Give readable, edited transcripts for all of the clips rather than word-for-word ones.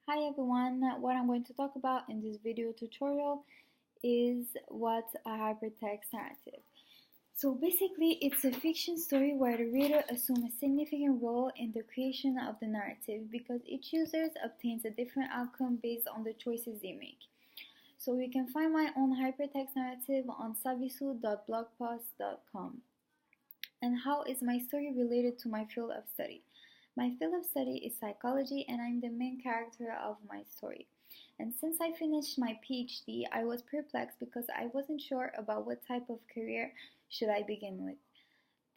Hi everyone, what I'm going to talk about in this video tutorial is what's a hypertext narrative. So basically it's a fiction story where the reader assumes a significant role in the creation of the narrative because each user obtains a different outcome based on the choices they make. So you can find my own hypertext narrative on savisu.blogpost.com. And how is my story related to my field of study? My field of study is psychology and I'm the main character of my story. And since I finished my PhD, I was perplexed because I wasn't sure about what type of career should I begin with.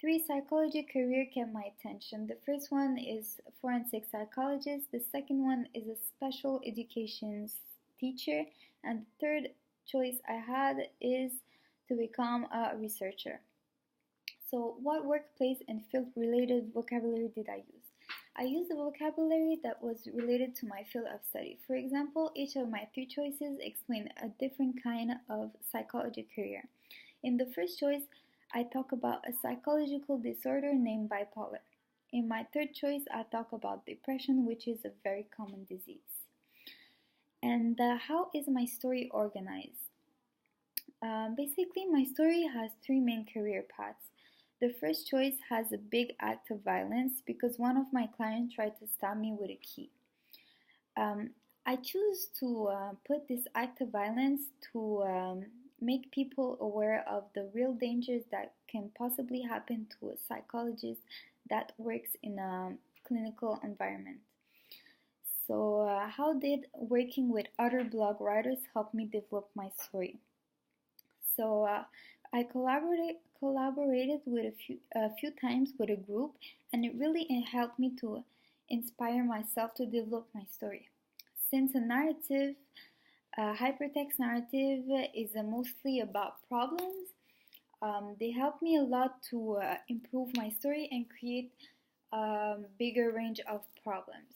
Three psychology careers kept my attention. The first one is forensic psychologist, the second one is a special education teacher, and the third choice I had is to become a researcher. So what workplace and field related vocabulary did I use? I used the vocabulary that was related to my field of study. For example, each of my three choices explained a different kind of psychology career. In the first choice, I talk about a psychological disorder named bipolar. In my third choice, I talk about depression, which is a very common disease. And how is my story organized? Basically, my story has three main career paths. The first choice has a big act of violence because one of my clients tried to stab me with a key. I choose to put this act of violence to make people aware of the real dangers that can possibly happen to a psychologist that works in a clinical environment. So how did working with other blog writers help me develop my story? So I collaborated with a few times with a group, and it really helped me to inspire myself to develop my story. Since a narrative, hypertext narrative is mostly about problems, they help me a lot to improve my story and create a bigger range of problems.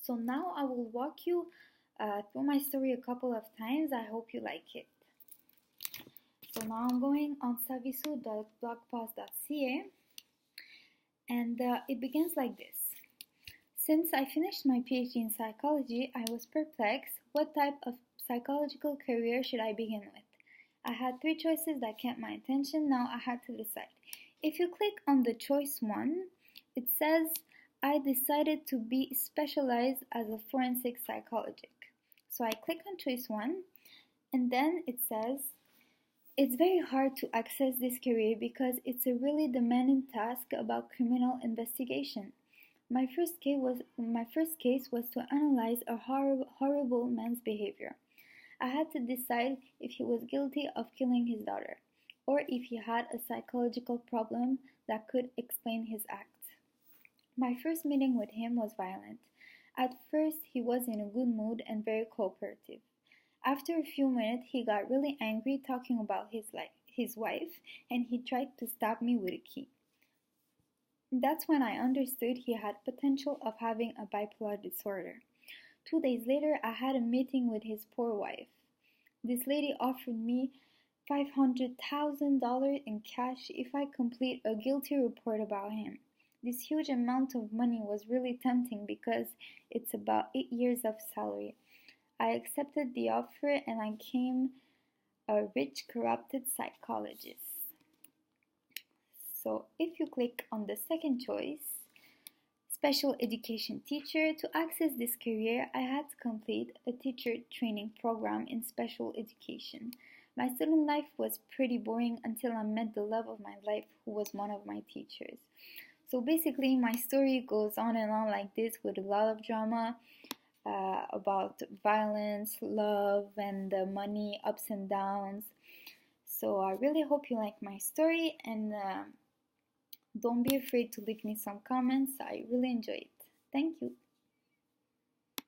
So now I will walk you through my story a couple of times. I hope you like it. So now I'm going on savisu.blogpost.ca and it begins like this. Since I finished my PhD in psychology, I was perplexed. What type of psychological career should I begin with? I had three choices that kept my attention. Now I had to decide. If you click on the choice 1, it says I decided to be specialized as a forensic psychologist. So I click on choice 1 and then it says it's very hard to access this career because it's a really demanding task about criminal investigation. My first case was to analyze a horrible man's behavior. I had to decide if he was guilty of killing his daughter, or if he had a psychological problem that could explain his act. My first meeting with him was violent. At first, he was in a good mood and very cooperative. After a few minutes, he got really angry talking about his wife, and he tried to stab me with a key. That's when I understood he had potential of having a bipolar disorder. 2 days later, I had a meeting with his poor wife. This lady offered me $500,000 in cash if I complete a guilty report about him. This huge amount of money was really tempting because it's about 8 years of salary. I accepted the offer and I became a rich, corrupted psychologist. So if you click on the second choice, special education teacher, to access this career, I had to complete a teacher training program in special education. My student life was pretty boring until I met the love of my life, who was one of my teachers. So basically, my story goes on and on like this with a lot of drama. About violence, love, and the money, ups and downs. So I really hope you like my story, and don't be afraid to leave me some comments. I really enjoy it. Thank you.